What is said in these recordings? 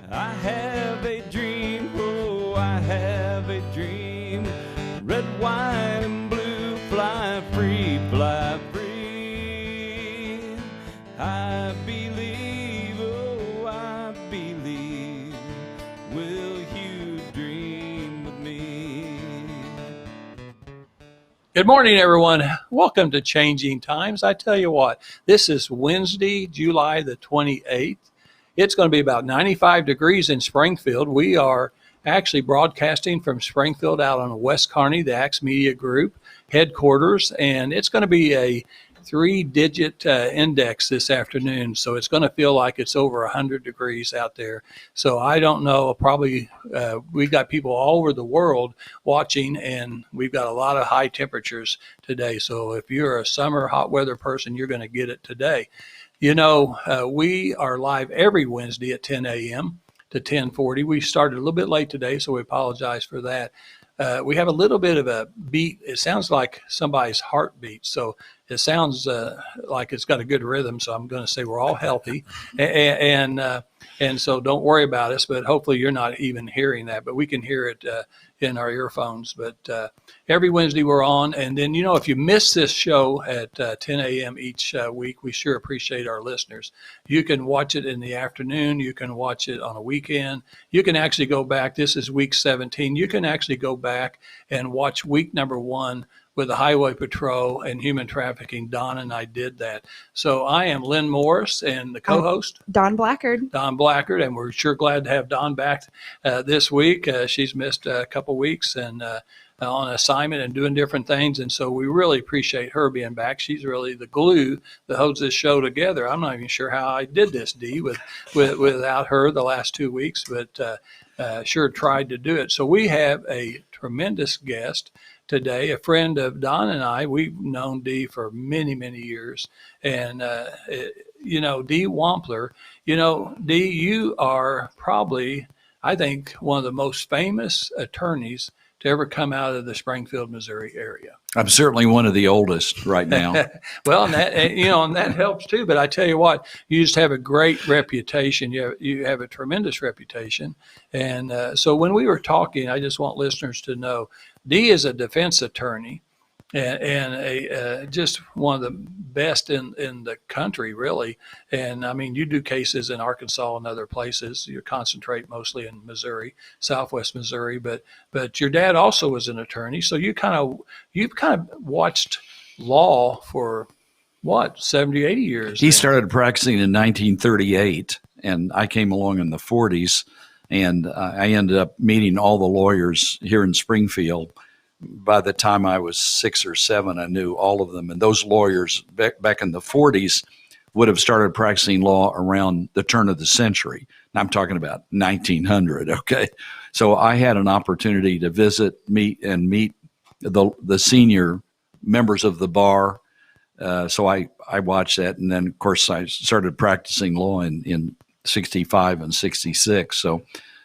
I have a dream, oh, I have a dream. Red, white, and blue, fly free, fly free. I believe, oh, I believe. Will you dream with me? Good morning, everyone. Welcome to Changing Times. I tell you what, this is Wednesday, July the 28th. It's going to be about 95 degrees in Springfield. We are actually broadcasting from Springfield out on West Kearney, the Axe Media Group headquarters, and it's going to be a three-digit index this afternoon, so it's going to feel like it's over 100 degrees out there. So I don't know, probably we've got people all over the world watching, and we've got a lot of high temperatures today. So if you're a summer hot weather person, you're going to get it today. You know, we are live every Wednesday at 10 a.m. to 10:40. We started a little bit late today, so we apologize for that. We have a little bit of a beat. It sounds like somebody's heartbeat. So it sounds like it's got a good rhythm. So I'm going to say we're all healthy. And so don't worry about us, but hopefully you're not even hearing that. But we can hear it in our earphones. But every Wednesday we're on. And then, you know, if you miss this show at 10 a.m. each week, we sure appreciate our listeners. You can watch it in the afternoon. You can watch it on a weekend. You can actually go back. This is week 17. You can actually go back and watch week number 1 with the Highway Patrol and human trafficking. Don and I did that. So I am Lynn Morris and the co-host. Don Blackard. Don Blackard, and we're sure glad to have Don back this week. She's missed a couple weeks and on assignment and doing different things, and so we really appreciate her being back. She's really the glue that holds this show together. I'm not even sure how I did this, Dee, without her the last 2 weeks, but sure tried to do it. So we have a tremendous guest today, a friend of Don and I. We've known Dee for many, many years. And, you know, Dee Wampler, you know, Dee, you are probably, I think, one of the most famous attorneys to ever come out of the Springfield, Missouri area. I'm certainly one of the oldest right now. Well, and that, you know, and that helps too. But I tell you what, you just have a great reputation. You have a tremendous reputation. And so when we were talking, I just want listeners to know, Dee is a defense attorney and just one of the best in the country, really. And I mean, you do cases in Arkansas and other places. You concentrate mostly in Missouri, Southwest Missouri, but your dad also was an attorney. So you've kind of watched law for what, 70, 80 years? He started practicing in 1938, and I came along in the 40s, and I ended up meeting all the lawyers here in Springfield. By the time I was 6 or 7, I knew all of them. And those lawyers back in the 40s would have started practicing law around the turn of the century. And I'm talking about 1900, okay? So I had an opportunity to meet the senior members of the bar. So I watched that. And then, of course, I started practicing law in 65 and 66. So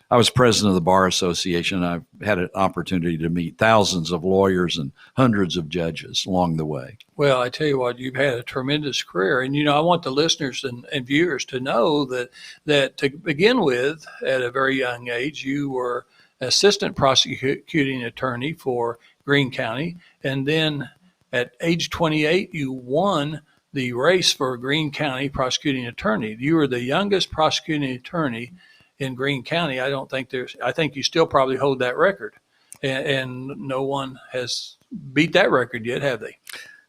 I was president of the Bar Association. I've had an opportunity to meet thousands of lawyers and hundreds of judges along the way. Well, I tell you what, you've had a tremendous career. And, you know, I want the listeners and viewers to know that to begin with, at a very young age, you were assistant prosecuting attorney for Greene County. And then at age 28, you won the race for Greene County prosecuting attorney. You were the youngest prosecuting attorney in Greene County. I think you still probably hold that record, and no one has beat that record yet, have they?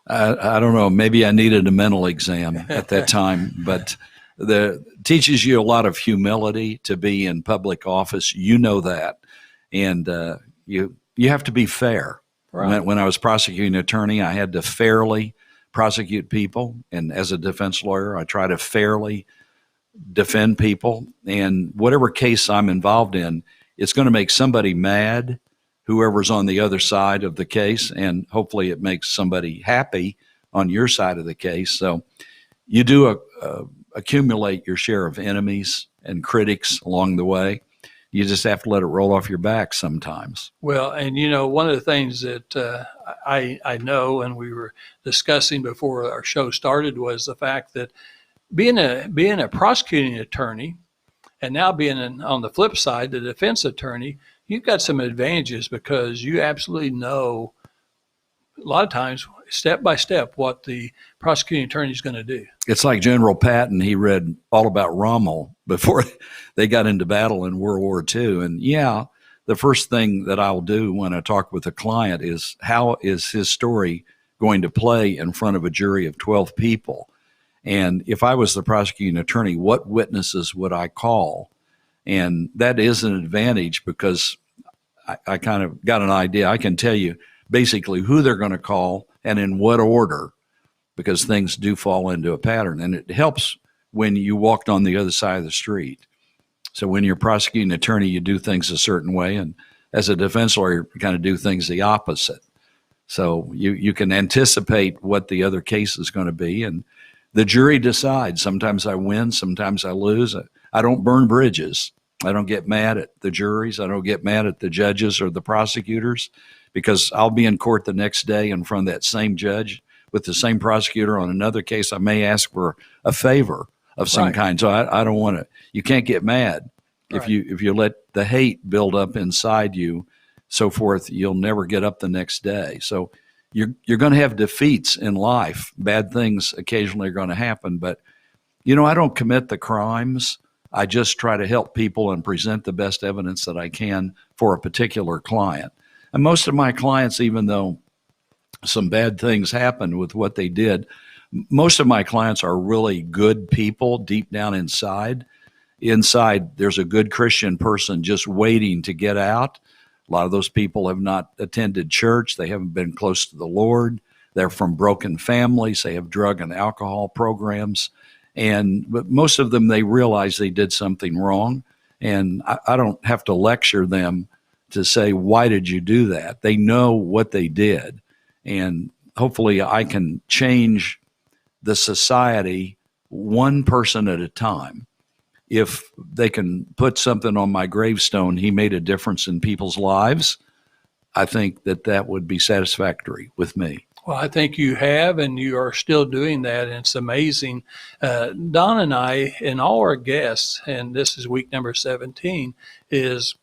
I don't know. Maybe I needed a mental exam at that time, but teaches you a lot of humility to be in public office. You know that, and you have to be fair. Right. When I was prosecuting attorney, I had to fairly prosecute people, and as a defense lawyer, I try to fairly defend people, and whatever case I'm involved in, it's going to make somebody mad, whoever's on the other side of the case, and hopefully it makes somebody happy on your side of the case. So you do accumulate your share of enemies and critics along the way. You just have to let it roll off your back sometimes. Well, and you know, one of the things that I know, and we were discussing before our show started, was the fact that being a prosecuting attorney And now being on the flip side, the defense attorney, you've got some advantages because you absolutely know a lot of times, step by step, what the prosecuting attorney is going to do. It's like General Patton. He read all about Rommel before they got into battle in World War II. And yeah, the first thing that I'll do when I talk with a client is, how is his story going to play in front of a jury of 12 people? And if I was the prosecuting attorney, what witnesses would I call? And that is an advantage because I kind of got an idea. I can tell you basically who they're going to call and in what order, because things do fall into a pattern. And it helps when you walked on the other side of the street. So when you're a prosecuting attorney, you do things a certain way. And as a defense lawyer, you kind of do things the opposite. So you can anticipate what the other case is going to be. And the jury decides. Sometimes I win, sometimes I lose. I don't burn bridges. I don't get mad at the juries. I don't get mad at the judges or the prosecutors, because I'll be in court the next day in front of that same judge with the same prosecutor on another case. I may ask for a favor of some kind. So I don't want to. You can't get mad if you let the hate build up inside you, so forth. You'll never get up the next day. So you're going to have defeats in life. Bad things occasionally are going to happen, but I don't commit the crimes. I just try to help people and present the best evidence that I can for a particular client. And most of my clients, even though some bad things happened with what they did, most of my clients are really good people deep down inside. Inside, there's a good Christian person just waiting to get out. A lot of those people have not attended church. They haven't been close to the Lord. They're from broken families. They have drug and alcohol programs. But most of them, they realize they did something wrong. And I don't have to lecture them to say, why did you do that? They know what they did. And hopefully I can change the society one person at a time. If they can put something on my gravestone, he made a difference in people's lives, I think that would be satisfactory with me. Well, I think you have, and you are still doing that, and it's amazing. Don and I, and all our guests, and this is week number 17, is,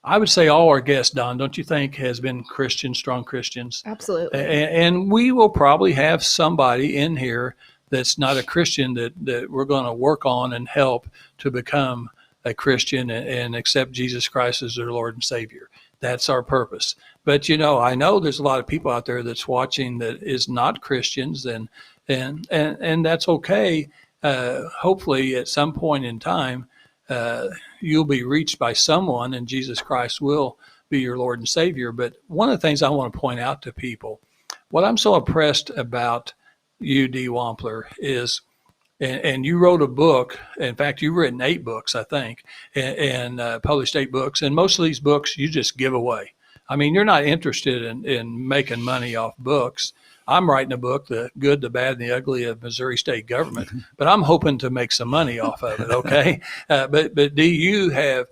I would say all our guests, Don, don't you think, has been Christians, strong Christians? Absolutely. And we will probably have somebody in here that's not a Christian that we're going to work on and help to become a Christian and accept Jesus Christ as their Lord and Savior. That's our purpose. But, I know there's a lot of people out there that's watching that is not Christians, and that's okay. Hopefully at some point in time, you'll be reached by someone and Jesus Christ will be your Lord and Savior. But one of the things I want to point out to people, what I'm so impressed about you, D. Wampler, is, and you wrote a book. In fact, you've written 8 books, I think, and published 8 books. And most of these books you just give away. I mean, you're not interested in making money off books. I'm writing a book, The Good, the Bad, and the Ugly of Missouri State Government, but I'm hoping to make some money off of it, okay? But D, you have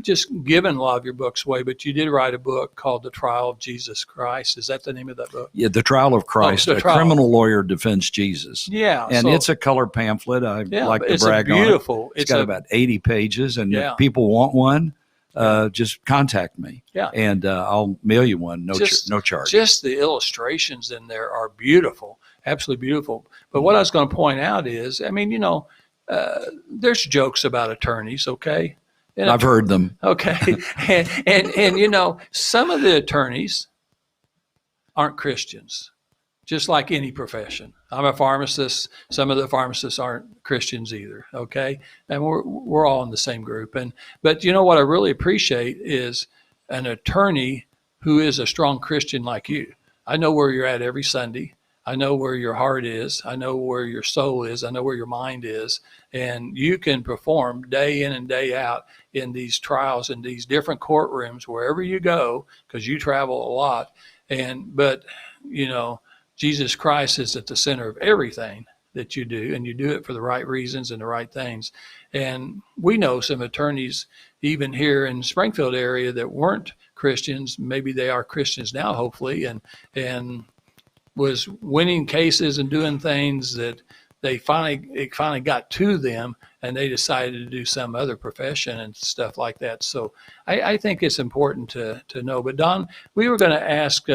just given a lot of your books away, but you did write a book called The Trial of Jesus Christ. Is that the name of that book? Yeah, The Trial of Christ, a criminal lawyer defends Jesus. Yeah. And it's a color pamphlet. I like to brag on it. It's got about 80 pages, and if people want one, just contact me. Yeah. And I'll mail you one, no charge. Just the illustrations in there are beautiful, absolutely beautiful. But what I was going to point out is, I mean, there's jokes about attorneys, okay? And I've heard them. Okay. and some of the attorneys aren't Christians, just like any profession. I'm a pharmacist. Some of the pharmacists aren't Christians either, okay? And we're all in the same group. But what I really appreciate is an attorney who is a strong Christian like you. I know where you're at every Sunday. I know where your heart is. I know where your soul is. I know where your mind is. And you can perform day in and day out in these trials, in these different courtrooms, wherever you go, because you travel a lot. But Jesus Christ is at the center of everything that you do, and you do it for the right reasons and the right things. And we know some attorneys, even here in Springfield area, that weren't Christians. Maybe they are Christians now, hopefully, and was winning cases and doing things that it finally got to them, and they decided to do some other profession and stuff like that. So I think it's important to know. But Don, we were going to ask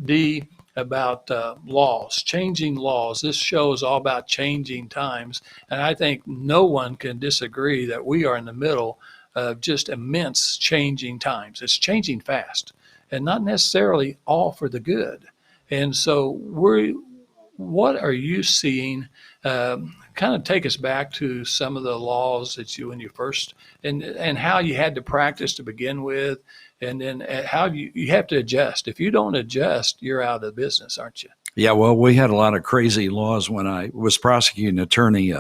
Dee about laws, changing laws. This show is all about changing times, and I think no one can disagree that we are in the middle of just immense changing times. It's changing fast, and not necessarily all for the good. And so what are you seeing? Kind of take us back to some of the laws that when you first, and how you had to practice to begin with, and then how you have to adjust. If you don't adjust, you're out of business, aren't you? Yeah, well, we had a lot of crazy laws when I was prosecuting attorney,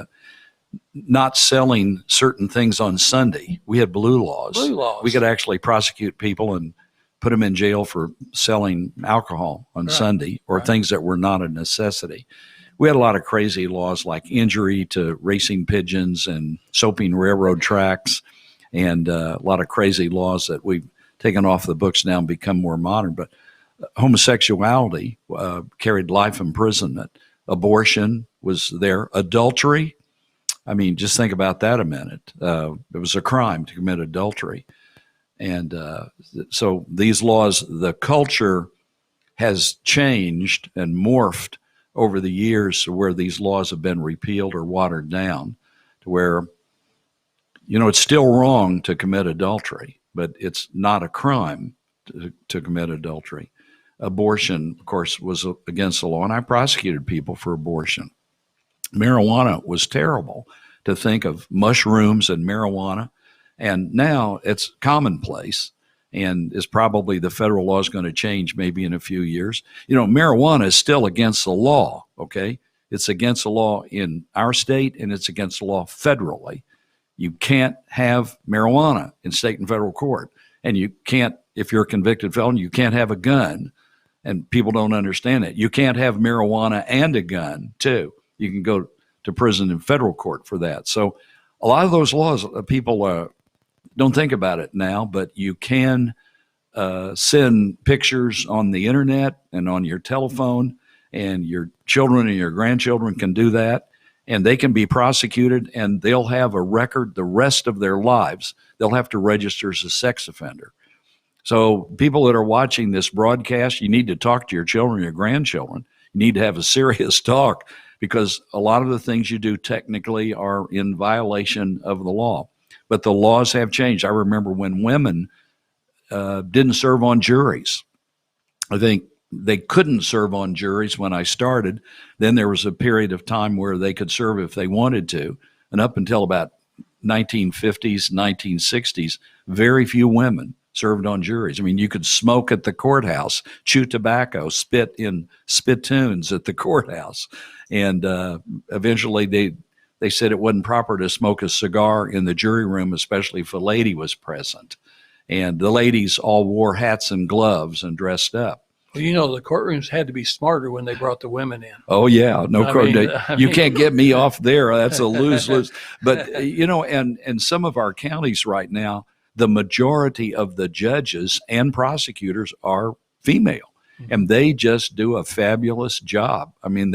not selling certain things on Sunday. We had blue laws. Blue laws. We could actually prosecute people and put them in jail for selling alcohol on Sunday, or things that were not a necessity. We had a lot of crazy laws like injury to racing pigeons and soaping railroad tracks, and a lot of crazy laws that we've taken off the books now and become more modern. But homosexuality carried life imprisonment. Abortion was there. Adultery, I mean, just think about that a minute. It was a crime to commit adultery. And so these laws, the culture has changed and morphed over the years to where these laws have been repealed or watered down to where, it's still wrong to commit adultery, but it's not a crime to commit adultery. Abortion, of course, was against the law, and I prosecuted people for abortion. Marijuana was terrible, to think of mushrooms and marijuana. And now it's commonplace, and is probably the federal law is going to change maybe in a few years. Marijuana is still against the law, okay? It's against the law in our state, and it's against the law federally. You can't have marijuana in state and federal court. And you can't, if you're a convicted felon, you can't have a gun. And people don't understand it. You can't have marijuana and a gun, too. You can go to prison in federal court for that. So a lot of those laws, people don't think about it now, but you can send pictures on the internet and on your telephone, and your children and your grandchildren can do that, and they can be prosecuted, and they'll have a record the rest of their lives. They'll have to register as a sex offender. So people that are watching this broadcast, you need to talk to your children, your grandchildren. You need to have a serious talk, because a lot of the things you do technically are in violation of the law. But the laws have changed. I remember when women didn't serve on juries. I think they couldn't serve on juries when I started. Then there was a period of time where they could serve if they wanted to. And up until about 1950s, 1960s, very few women served on juries. I mean, you could smoke at the courthouse, chew tobacco, spit in spittoons at the courthouse. And eventually they said it wasn't proper to smoke a cigar in the jury room, especially if a lady was present. And the ladies all wore hats and gloves and dressed up. Well, the courtrooms had to be smarter when they brought the women in. Oh, yeah. You can't get me off there. That's a lose-lose. But, and some of our counties right now, the majority of the judges and prosecutors are female, and they just do a fabulous job. I mean,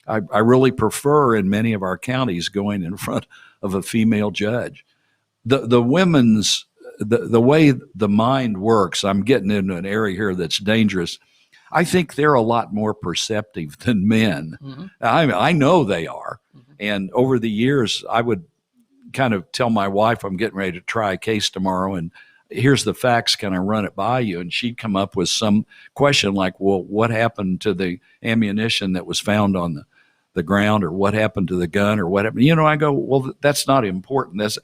I really prefer in many of our counties going in front of a female judge. The women's, the way the mind works, I'm getting into an area here that's dangerous. I think they're a lot more perceptive than men. Mm-hmm. I know they are. Mm-hmm. And over the years, I would kind of tell my wife, I'm getting ready to try a case tomorrow, and here's the facts, can I run it by you? And she'd come up with some question like, well, what happened to the ammunition that was found on the ground, or what happened to the gun, or what happened? I go, well, that's not important. That's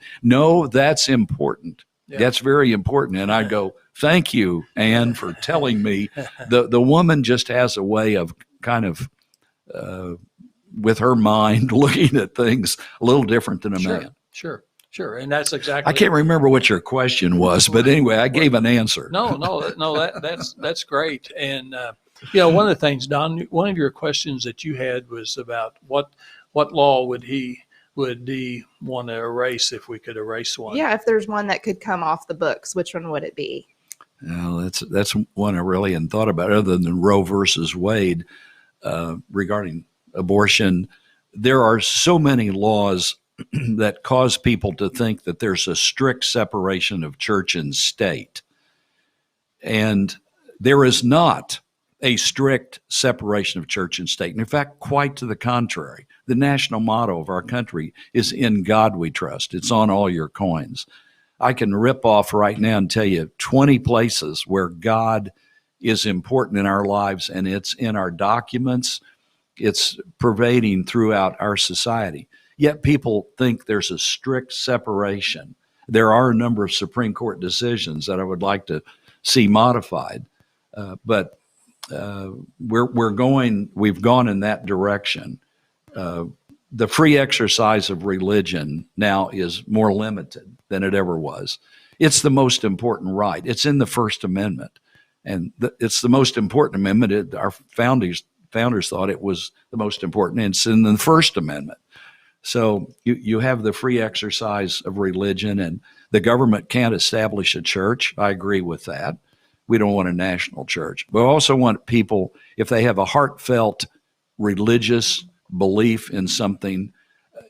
important. Yeah. That's very important. And I go, thank you, Ann, for telling me. The woman just has a way of kind of, with her mind, looking at things a little different than a man. Sure. And that's exactly. I can't remember what your question was, but anyway, I gave an answer. No, that's great. And one of the things, Don, one of your questions that you had was about what law would he want to erase if we could erase one? Yeah, if there's one that could come off the books, which one would it be? Well, that's one I really hadn't thought about, other than Roe versus Wade regarding abortion. there are so many laws that cause people to think that there's a strict separation of church and state. And there is not a strict separation of church and state. And in fact, quite to the contrary. The national motto of our country is "In God We Trust." It's on all your coins. I can rip off right now and tell you 20 places where God is important in our lives, and it's in our documents. It's pervading throughout our society. Yet people think there's a strict separation. There are a number of Supreme Court decisions that I would like to see modified, but we've gone in that direction. The free exercise of religion now is more limited than it ever was. It's the most important right. It's in the First Amendment, and it's the most important amendment. Our founders thought it was the most important, and it's in the First Amendment. So you have the free exercise of religion, and the government can't establish a church. I agree with that. We don't want a national church. But we also want people, if they have a heartfelt religious belief in something,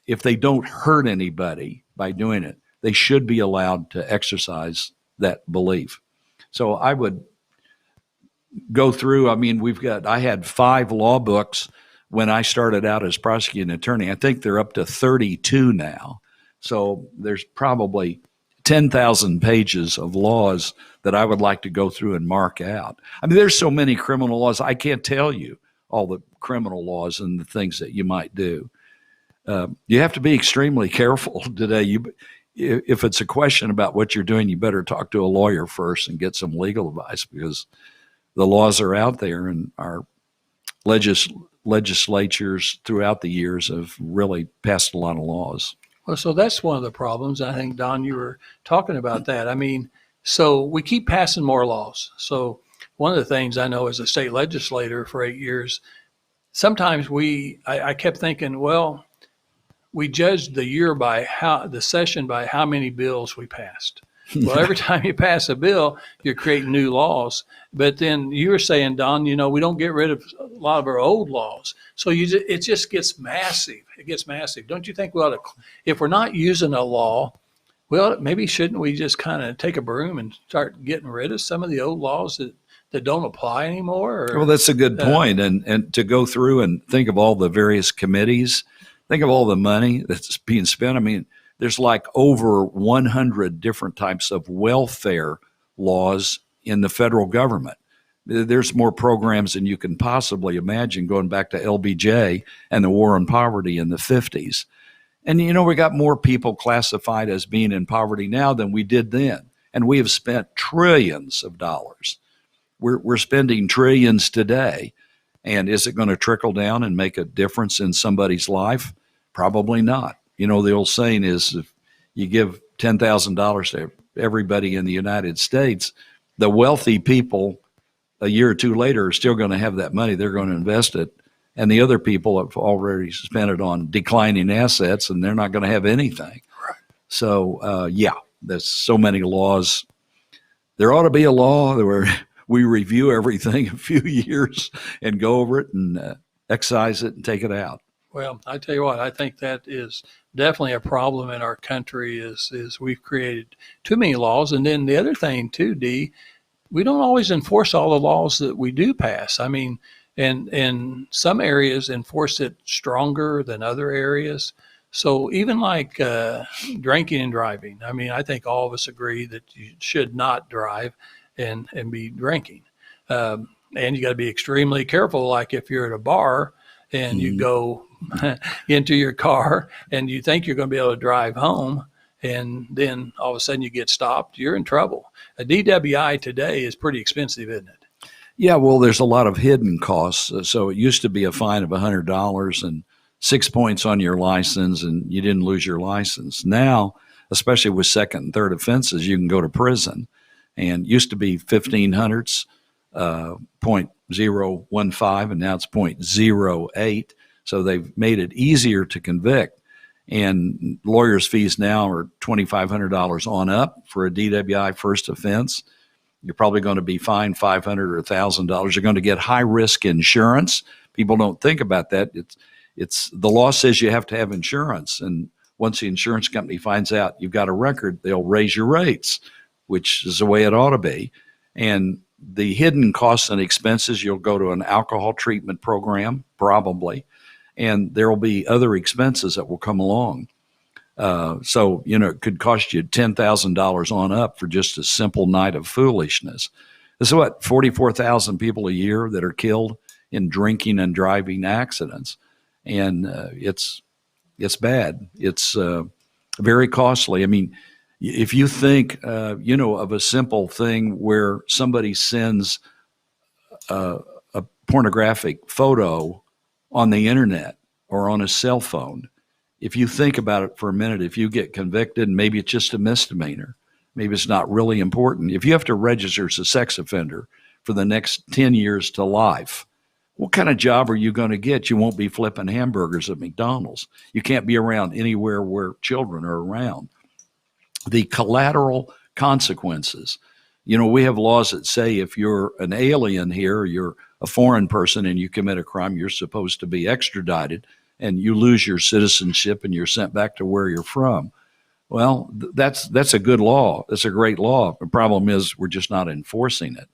if they don't hurt anybody by doing it, they should be allowed to exercise that belief. So I would go through, I had 5 law books when I started out as prosecuting attorney. I think they're up to 32 now. So there's probably 10,000 pages of laws that I would like to go through and mark out. There's so many criminal laws. I can't tell you all the criminal laws and the things that you might do. You have to be extremely careful today. If it's a question about what you're doing, you better talk to a lawyer first and get some legal advice, because the laws are out there, and our legislatures throughout the years have really passed a lot of laws. Well, so that's one of the problems. I think, Don, you were talking about that. So we keep passing more laws. So one of the things I know as a state legislator for 8 years, sometimes I kept thinking, well, we judged the session by how many bills we passed. Well, every time you pass a bill, you're creating new laws. But then you were saying, Don, we don't get rid of a lot of our old laws. So it just gets massive. It gets massive. Don't you think if we're not using a law, well, maybe shouldn't we just kind of take a broom and start getting rid of some of the old laws that don't apply anymore? Well, that's a good point. And to go through and think of all the various committees, think of all the money that's being spent. There's like over 100 different types of welfare laws in the federal government. There's more programs than you can possibly imagine, going back to LBJ and the war on poverty in the 50s. And, we got more people classified as being in poverty now than we did then. And we have spent trillions of dollars. We're spending trillions today. And is it going to trickle down and make a difference in somebody's life? Probably not. The old saying is, if you give $10,000 to everybody in the United States, the wealthy people a year or two later are still going to have that money. They're going to invest it. And the other people have already spent it on declining assets, and they're not going to have anything. Right. So, there's so many laws. There ought to be a law where we review everything a few years and go over it and excise it and take it out. Well, I tell you what, I think that is definitely a problem in our country is we've created too many laws. And then the other thing too, Dee, we don't always enforce all the laws that we do pass. And some areas enforce it stronger than other areas. So even like drinking and driving, I think all of us agree that you should not drive and be drinking. And you got to be extremely careful. Like if you're at a bar and you go into your car and you think you're going to be able to drive home, and then all of a sudden you get stopped, you're in trouble. A DWI today is pretty expensive, isn't it? Yeah, well, there's a lot of hidden costs. So it used to be a fine of $100 and 6 points on your license, and you didn't lose your license. Now, especially with second and third offenses, you can go to prison. And used to be 1,500s, 0.015, and now it's 0.08. So they've made it easier to convict. And lawyers' fees now are $2,500 on up for a DWI first offense. You're probably going to be fined $500 or $1,000. You're going to get high-risk insurance. People don't think about that. It's the law says you have to have insurance, and once the insurance company finds out you've got a record, they'll raise your rates, which is the way it ought to be. And the hidden costs and expenses, you'll go to an alcohol treatment program, probably, and there will be other expenses that will come along. So, it could cost you $10,000 on up for just a simple night of foolishness. This is 44,000 people a year that are killed in drinking and driving accidents. And it's bad. It's very costly. I mean, if you think, of a simple thing where somebody sends a pornographic photo on the internet or on a cell phone, if you think about it for a minute, if you get convicted, maybe it's just a misdemeanor, maybe it's not really important. If you have to register as a sex offender for the next 10 years to life, what kind of job are you going to get? You won't be flipping hamburgers at McDonald's. You can't be around anywhere where children are around. The collateral consequences. We have laws that say if you're an alien here, you're a foreign person and you commit a crime, you're supposed to be extradited and you lose your citizenship and you're sent back to where you're from. Well, that's a good law. That's a great law. The problem is we're just not enforcing it.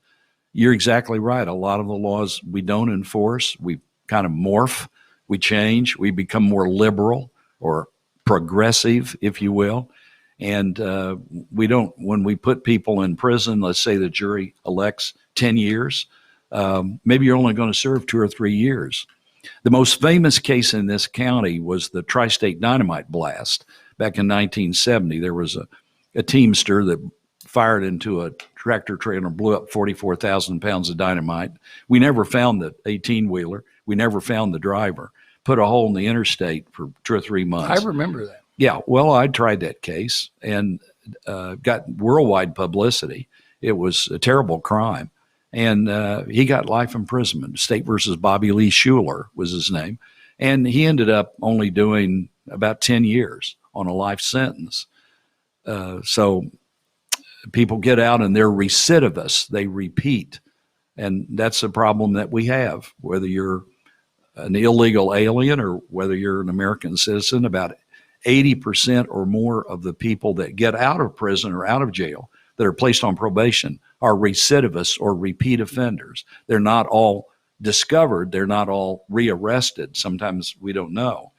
You're exactly right. A lot of the laws we don't enforce. We kind of morph, we change, we become more liberal or progressive, if you will. And we don't, when we put people in prison, let's say the jury elects 10 years, maybe you're only going to serve 2 or 3 years. The most famous case in this county was the Tri-State Dynamite blast. Back in 1970, there was a teamster that fired into a tractor trailer and blew up 44,000 pounds of dynamite. We never found the 18-wheeler. We never found the driver. Put a hole in the interstate for 2 or 3 months. I remember that. Yeah, well, I tried that case and got worldwide publicity. It was a terrible crime. And he got life imprisonment. State versus Bobby Lee Schuler was his name. And he ended up only doing about 10 years on a life sentence. So people get out and they're recidivists. They repeat. And that's a problem that we have, whether you're an illegal alien or whether you're an American citizen. About 80% or more of the people that get out of prison or out of jail that are placed on probation are recidivists or repeat offenders. They're not all discovered. They're not all rearrested. Sometimes we don't know.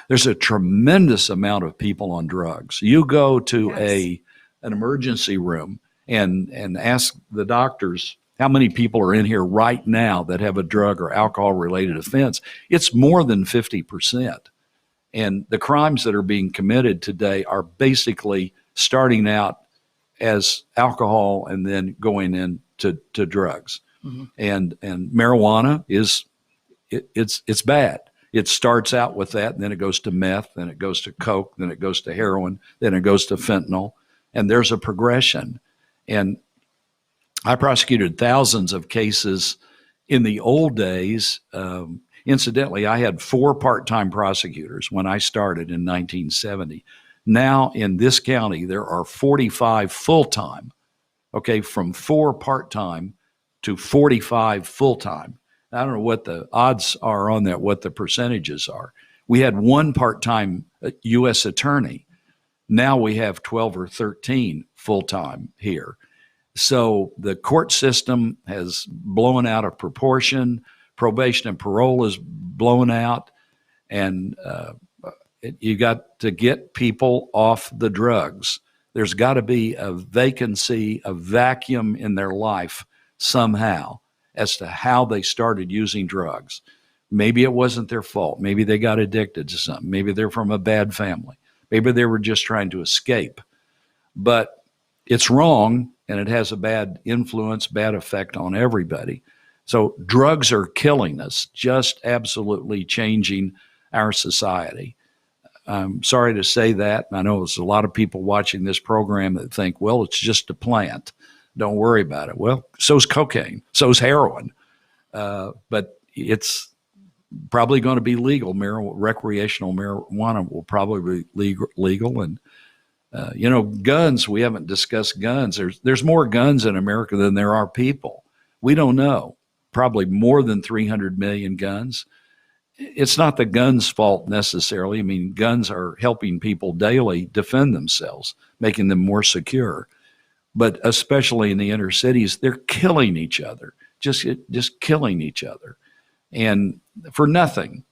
There's a tremendous amount of people on drugs. You go to an emergency room and ask the doctors how many people are in here right now that have a drug or alcohol related offense. It's more than 50%. And the crimes that are being committed today are basically starting out as alcohol and then going into drugs. Mm-hmm. And marijuana it's bad. It starts out with that, and then it goes to meth, then it goes to coke, then it goes to heroin, then it goes to fentanyl, and there's a progression. And I prosecuted thousands of cases in the old days. Incidentally, I had 4 part-time prosecutors when I started in 1970. Now in this county, there are 45 full-time, from 4 part-time to 45 full-time. I don't know what the odds are on that, what the percentages are. We had 1 part-time U.S. attorney. Now we have 12 or 13 full-time here. So the court system has blown out of proportion. Probation and parole is blown out. And you got to get people off the drugs. There's got to be a vacancy, a vacuum in their life somehow as to how they started using drugs. Maybe it wasn't their fault. Maybe they got addicted to something. Maybe they're from a bad family. Maybe they were just trying to escape. But it's wrong, and it has a bad influence, bad effect on everybody. So drugs are killing us, just absolutely changing our society. I'm sorry to say that. I know there's a lot of people watching this program that think, well, it's just a plant. Don't worry about it. Well, so's cocaine, so's heroin. But it's probably going to be legal. Recreational marijuana will probably be legal. And, guns, we haven't discussed guns. There's more guns in America than there are people. We don't know. Probably more than 300 million guns. it's not the gun's fault necessarily. I mean, guns are helping people daily defend themselves, making them more secure. But especially in the inner cities, they're killing each other, just killing each other. And for nothing.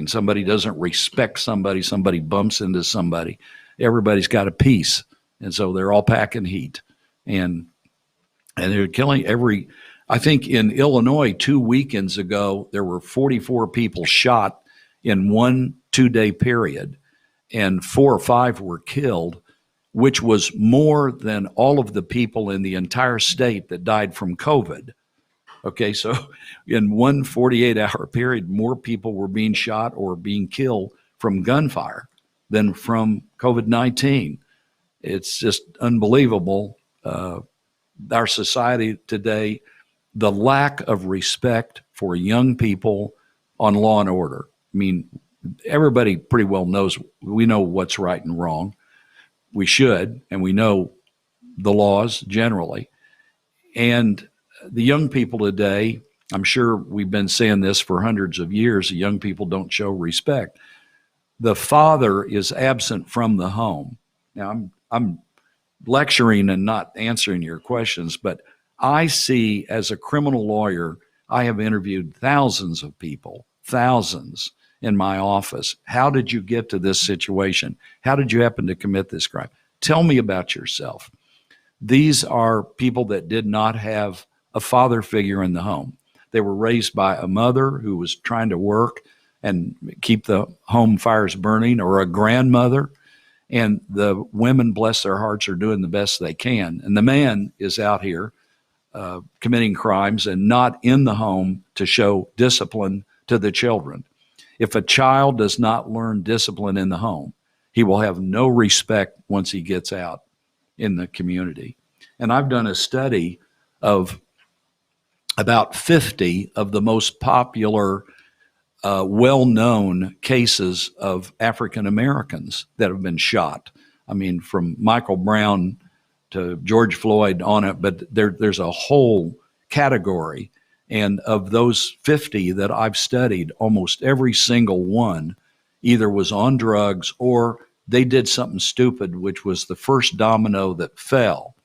Somebody doesn't respect somebody, somebody bumps into somebody. Everybody's got a piece. And so they're all packing heat. And they're killing I think in Illinois 2 weekends ago, there were 44 people shot in 1 2-day period, and 4 or 5 were killed, which was more than all of the people in the entire state that died from COVID. Okay, so in 1 48-hour period, more people were being shot or being killed from gunfire than from COVID-19. It's just unbelievable. Our society today, the lack of respect for young people on law and order. I mean, everybody pretty well knows, we know what's right and wrong. We should, and we know the laws generally. And the young people today, I'm sure we've been saying this for hundreds of years, the young people don't show respect. The father is absent from the home. Now, I'm lecturing and not answering your questions, but I see, as a criminal lawyer, I have interviewed thousands of people, thousands in my office. How did you get to this situation? How did you happen to commit this crime? Tell me about yourself. These are people that did not have a father figure in the home. They were raised by a mother who was trying to work and keep the home fires burning, or a grandmother. And the women, bless their hearts, are doing the best they can. And the man is out here committing crimes and not in the home to show discipline to the children. If a child does not learn discipline in the home, he will have no respect once he gets out in the community. And I've done a study of about 50 of the most popular, well-known cases of African Americans that have been shot. I mean, from Michael Brown to George Floyd on it, but there's a whole category. And of those 50 that I've studied, almost every single one either was on drugs or they did something stupid, which was the first domino that fell.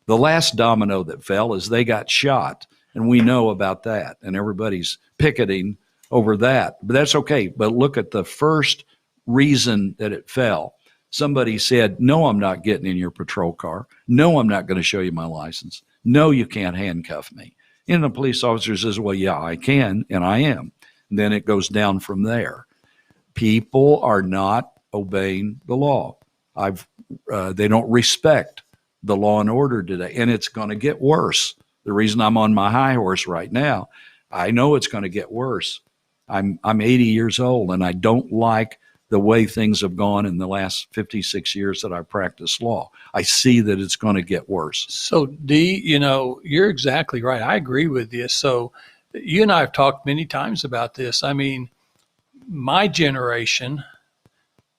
The last domino that fell is they got shot, and we know about that, and everybody's picketing over that. But that's okay. But look at the first reason that it fell. Somebody said, no, I'm not getting in your patrol car. No, I'm not going to show you my license. No, you can't handcuff me. And the police officer says, well, yeah, I can, and I am. And then it goes down from there. People are not obeying the law. They don't respect the law and order today, and it's going to get worse. The reason I'm on my high horse right now, I know it's going to get worse. I'm 80 years old, and I don't like the way things have gone in the last 56 years that I practiced law. I see that it's going to get worse. So, Dee, you're exactly right. I agree with you. So, you and I have talked many times about this. I mean, my generation,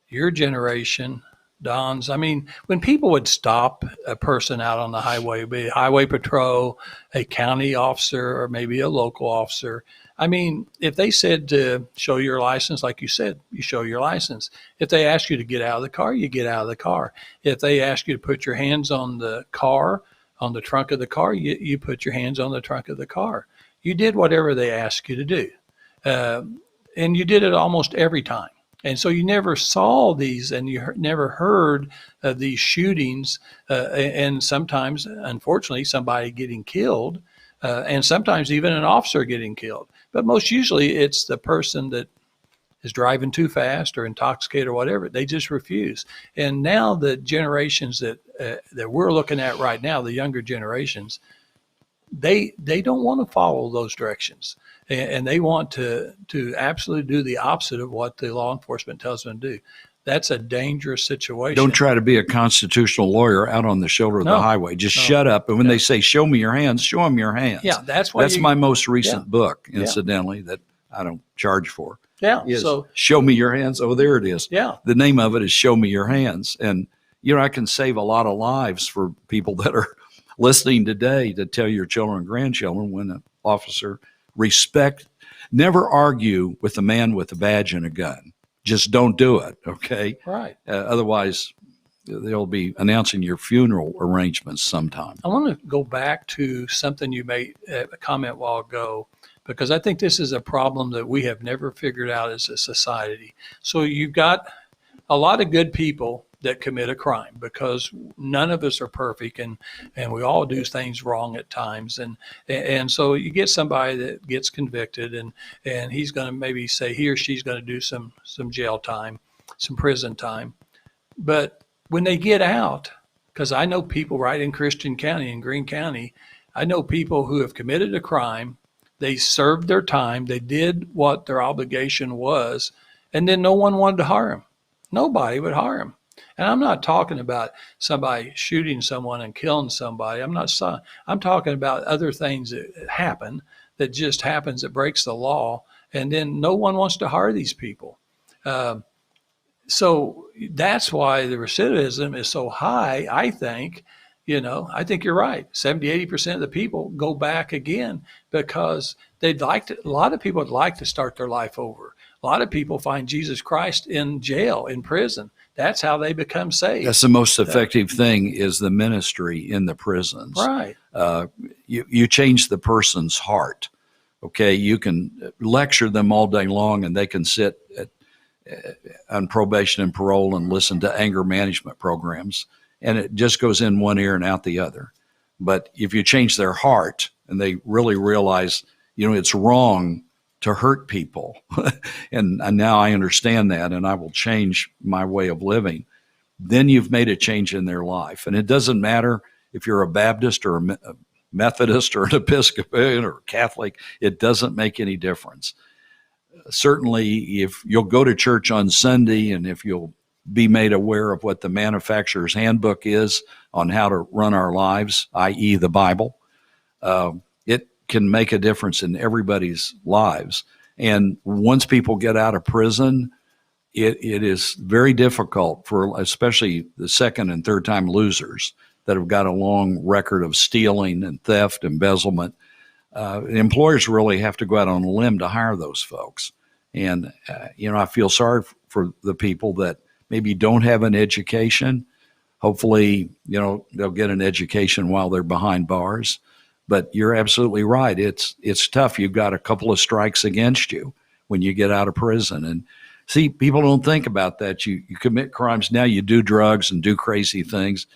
your generation, Don's, I mean, when people would stop a person out on the highway, be a highway patrol, a county officer, or maybe a local officer, I mean, if they said to show your license, like you said, you show your license. If they ask you to get out of the car, you get out of the car. If they ask you to put your hands on the car, on the trunk of the car, you put your hands on the trunk of the car. You did whatever they asked you to do. And you did it almost every time. And so you never saw these, and you never heard of these shootings, and sometimes, unfortunately, somebody getting killed, and sometimes even an officer getting killed. But most usually it's the person that is driving too fast or intoxicated or whatever. They just refuse. And now the generations that we're looking at right now, the younger generations, they don't want to follow those directions. And they want to absolutely do the opposite of what the law enforcement tells them to do. That's a dangerous situation. Don't try to be a constitutional lawyer out on the shoulder of the highway. Just shut up. And when they say, show me your hands, show them your hands. Yeah, that's my most recent book, incidentally, that I don't charge for. Yeah. So show me your hands. Oh, there it is. Yeah. The name of it is Show Me Your Hands. And, I can save a lot of lives for people that are listening today, to tell your children and grandchildren, when an officer respect. Never argue with a man with a badge and a gun. Just don't do it, okay? Right. Otherwise, they'll be announcing your funeral arrangements sometime. I want to go back to something you made a comment a while ago, because I think this is a problem that we have never figured out as a society. So you've got a lot of good people that commit a crime, because none of us are perfect, and we all do things wrong at times. And so you get somebody that gets convicted, and he's going to maybe say he or she's going to do some jail time, some prison time. But when they get out, because I know people right in Christian County, in Greene County, I know people who have committed a crime, they served their time, they did what their obligation was, and then no one wanted to hire them. Nobody would hire them. And I'm not talking about somebody shooting someone and killing somebody. I'm talking about other things that happen, that just happens, that breaks the law, and then no one wants to hire these people. So that's why the recidivism is so high, I think. I think you're right. 70, 80% of the people go back again because a lot of people would like to start their life over. A lot of people find Jesus Christ in jail, in prison. That's how they become saved. That's the most effective thing, is the ministry in the prisons. Right. You change the person's heart. Okay, you can lecture them all day long, and they can sit on probation and parole and listen to anger management programs, and it just goes in one ear and out the other. But if you change their heart and they really realize, it's wrong to hurt people, and now I understand that, and I will change my way of living, then you've made a change in their life. And it doesn't matter if you're a Baptist or a Methodist or an Episcopalian or Catholic, it doesn't make any difference. Certainly, if you'll go to church on Sunday, and if you'll be made aware of what the manufacturer's handbook is on how to run our lives, i.e. the Bible, it can make a difference in everybody's lives. And once people get out of prison, it is very difficult for especially the second and third time losers that have got a long record of stealing and theft, embezzlement. Employers really have to go out on a limb to hire those folks. And, I feel sorry for the people that maybe don't have an education. Hopefully, they'll get an education while they're behind bars. But you're absolutely right. It's tough. You've got a couple of strikes against you when you get out of prison. And see, people don't think about that. You commit crimes now, you do drugs and do crazy things,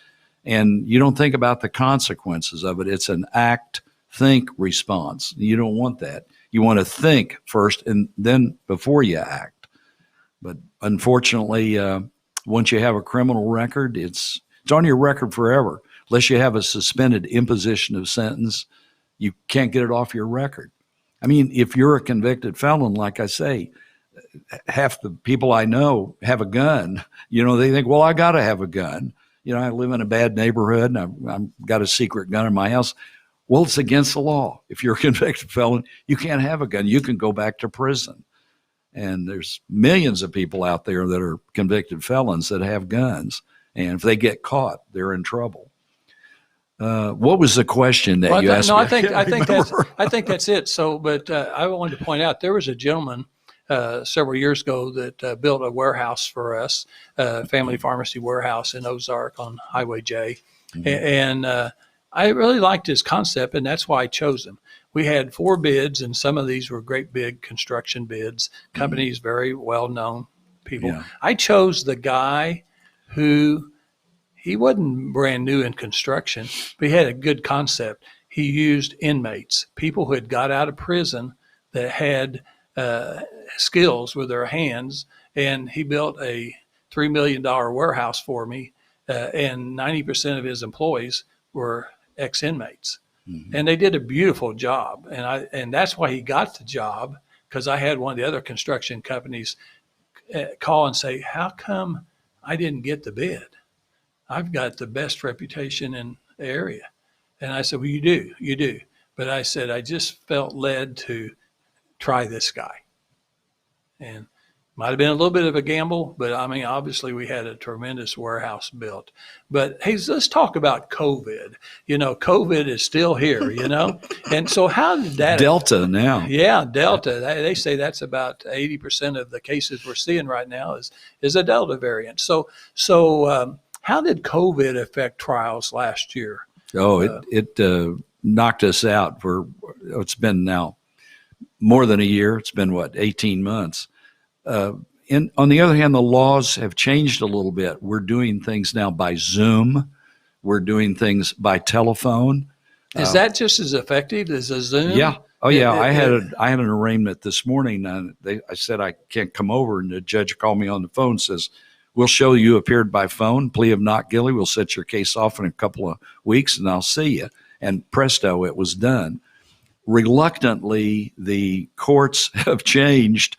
and you don't think about the consequences of it. It's an act, think response. You don't want that. You want to think first and then before you act. But unfortunately, once you have a criminal record, it's on your record forever. Unless you have a suspended imposition of sentence, you can't get it off your record. I mean, if you're a convicted felon, like I say, half the people I know have a gun. They think, well, I got to have a gun. I live in a bad neighborhood, and I've got a secret gun in my house. Well, it's against the law. If you're a convicted felon, you can't have a gun. You can go back to prison. And there's millions of people out there that are convicted felons that have guns. And if they get caught, they're in trouble. What was the question that you asked? No, I think that's it. So, but I wanted to point out, there was a gentleman several years ago that built a warehouse for us, family pharmacy warehouse in Ozark on Highway J. Mm-hmm. And I really liked his concept, and that's why I chose him. We had 4 bids, and some of these were great big construction bids, companies, very well-known people. Yeah. I chose the guy who, he wasn't brand new in construction, but he had a good concept. He used inmates, people who had got out of prison that had skills with their hands, and he built a $3 million warehouse for me, and 90% of his employees were ex-inmates. Mm-hmm. And they did a beautiful job. And that's why he got the job, because I had one of the other construction companies call and say, how come I didn't get the bid? I've got the best reputation in the area. And I said, well, you do. But I said, I just felt led to try this guy. And Might have been a little bit of a gamble, but I mean, obviously we had a tremendous warehouse built. But hey, let's talk about COVID. COVID is still here, And so how did that Delta now. Yeah, Delta. They say that's about 80% of the cases we're seeing right now is a Delta variant. So how did COVID affect trials last year? Oh, it knocked us out it's been now more than a year. It's been 18 months. On the other hand, the laws have changed a little bit. We're doing things now by Zoom. We're doing things by telephone. Is that just as effective as a Zoom? Yeah. Oh, yeah. I had an arraignment this morning. I said I can't come over, and the judge called me on the phone. Says, "We'll show you appeared by phone. Plea of not guilty. We'll set your case off in a couple of weeks, and I'll see you." And presto, it was done. Reluctantly, the courts have changed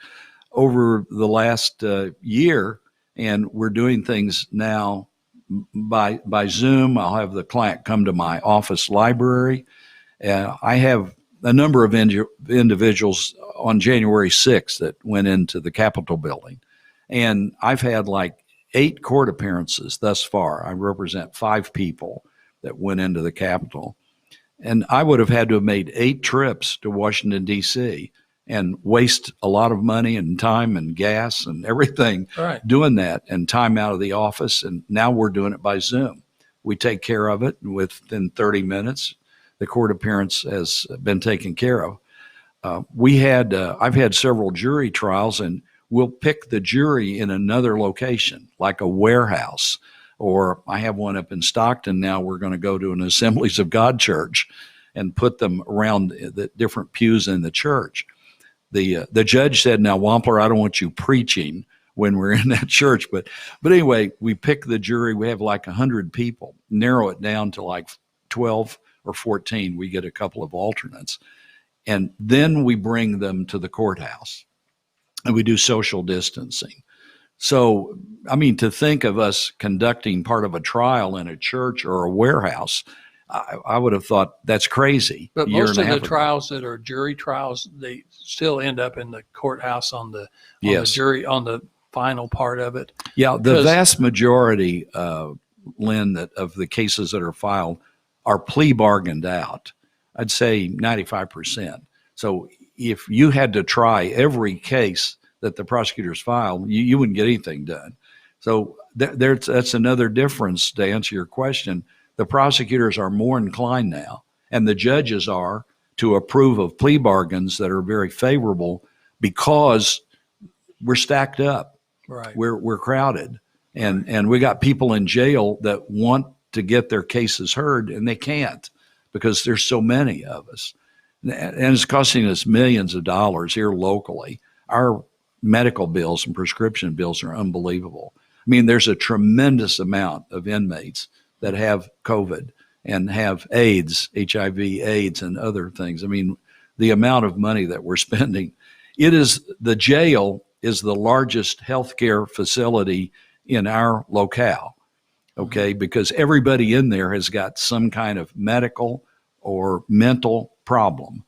over the last year, and we're doing things now by Zoom. I'll have the client come to my office library. I have a number of individuals on January 6th that went into the Capitol building, and I've had like 8 court appearances thus far. I represent 5 people that went into the Capitol, and I would have had to have made 8 trips to Washington, D.C., and waste a lot of money and time and gas and everything doing that, and time out of the office. And now we're doing it by Zoom. We take care of it within 30 minutes. The court appearance has been taken care of. I've had several jury trials, and we'll pick the jury in another location, like a warehouse, or I have one up in Stockton now. We're going to go to an Assemblies of God church and put them around the different pews in the church. The judge said, "Now, Wampler, I don't want you preaching when we're in that church." But anyway, we pick the jury. We have like 100 people, narrow it down to like 12 or 14. We get a couple of alternates. And then we bring them to the courthouse, and we do social distancing. So, I mean, to think of us conducting part of a trial in a church or a warehouse, I would have thought that's crazy. But most of the trials that are jury trials, they still end up in the courthouse on the jury, on the final part of it. Yeah, the vast majority, Lynn, of the cases that are filed are plea bargained out. I'd say 95%. So if you had to try every case that the prosecutors filed, you wouldn't get anything done. So that's another difference to answer your question. The prosecutors are more inclined now, and the judges are, to approve of plea bargains that are very favorable, because we're stacked up. Right. We're crowded, and we got people in jail that want to get their cases heard, and they can't because there's so many of us. And it's costing us millions of dollars here locally. Our medical bills and prescription bills are unbelievable. I mean, there's a tremendous amount of inmates that have COVID and have AIDS, HIV, AIDS, and other things. I mean, the amount of money that we're spending. The jail is the largest healthcare facility in our locale, okay? Because everybody in there has got some kind of medical or mental problem.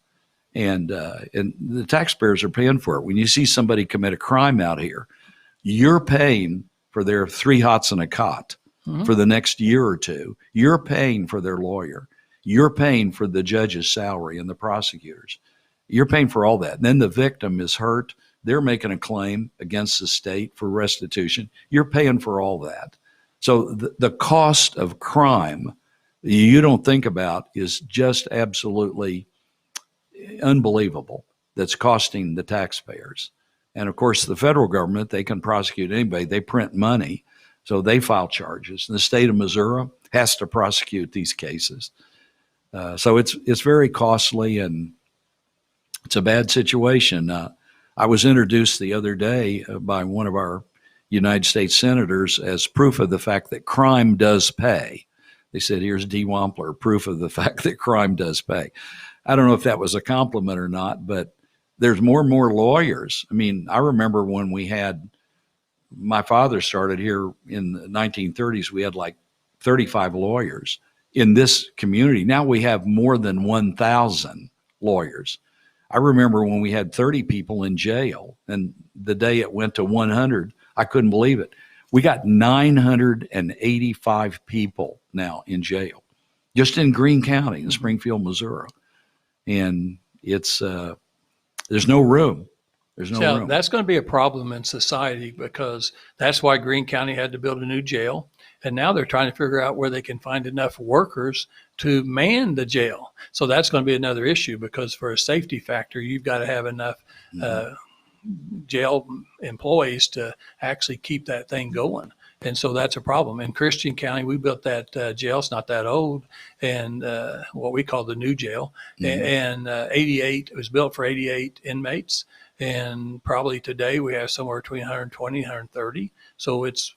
And the taxpayers are paying for it. When you see somebody commit a crime out here, you're paying for their 3 hots and a cot for the next year or two. You're paying for their lawyer. You're paying for the judge's salary and the prosecutors. You're paying for all that. And then the victim is hurt. They're making a claim against the state for restitution. You're paying for all that. So the cost of crime you don't think about is just absolutely unbelievable. That's costing the taxpayers. And of course, the federal government, they can prosecute anybody. They print money. So they file charges. And the state of Missouri has to prosecute these cases. So it's very costly, and it's a bad situation. I was introduced the other day by one of our United States senators as proof of the fact that crime does pay. They said, "Here's D. Wampler, proof of the fact that crime does pay." I don't know if that was a compliment or not, but there's more and more lawyers. I mean, I remember when my father started here in the 1930s, we had like 35 lawyers in this community. Now we have more than 1,000 lawyers. I remember when we had 30 people in jail, and the day it went to 100, I couldn't believe it. We got 985 people now in jail, just in Greene County, in Springfield, Missouri. And it's there's no room. There's no So room. that's going to be a problem in society, because that's why Greene County had to build a new jail. And now they're trying to figure out where they can find enough workers to man the jail. So that's going to be another issue, because for a safety factor, you've got to have enough jail employees to actually keep that thing going. And so that's a problem. In Christian County, we built that jail. It's not that old, and what we call the new jail. And 88, it was built for 88 inmates. And probably today we have somewhere between 120 and 130. So it's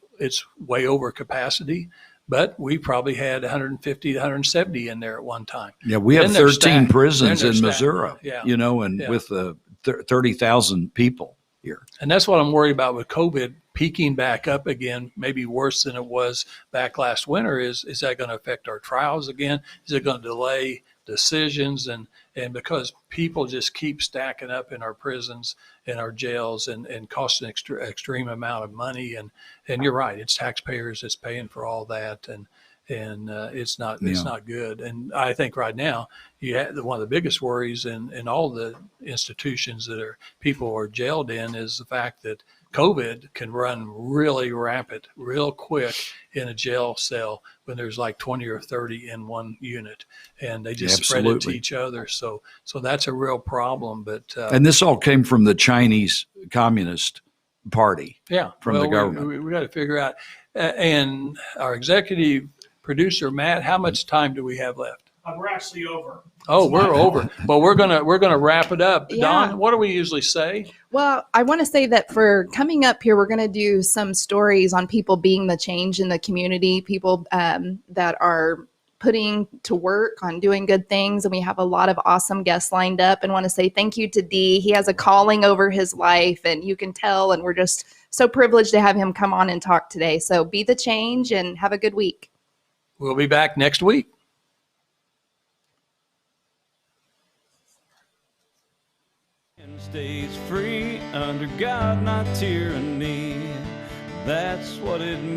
way over capacity. But we probably had 150 to 170 in there at one time. Yeah, we have Then they're 13 stacked. prisons Then in they're Missouri, stacked. Yeah. you know, and Yeah. with 30,000 people here. And that's what I'm worried about with COVID peaking back up again, maybe worse than it was back last winter. Is that going to affect our trials again? Is it going to delay decisions? And because people just keep stacking up in our prisons and our jails and cost an extreme amount of money. And you're right, it's taxpayers that's paying for all that. And it's not good. And I think right now one of the biggest worries in all the institutions that people are jailed in is the fact that COVID can run really rapid, real quick in a jail cell when there's like 20 or 30 in one unit, and they just spread it to each other. So that's a real problem. But and this all came from the Chinese Communist Party. Yeah, from the government. We got to figure out. And our executive producer Matt, how much time do we have left? We're actually over. Oh, we're over. But we're gonna wrap it up. Yeah. Don, what do we usually say? Well, I want to say that for coming up here, we're going to do some stories on people being the change in the community, people that are putting to work on doing good things. And we have a lot of awesome guests lined up, and want to say thank you to Dee. He has a calling over his life, and you can tell, and we're just so privileged to have him come on and talk today. So be the change and have a good week. We'll be back next week. And stays free under God, not tyranny. That's what it means.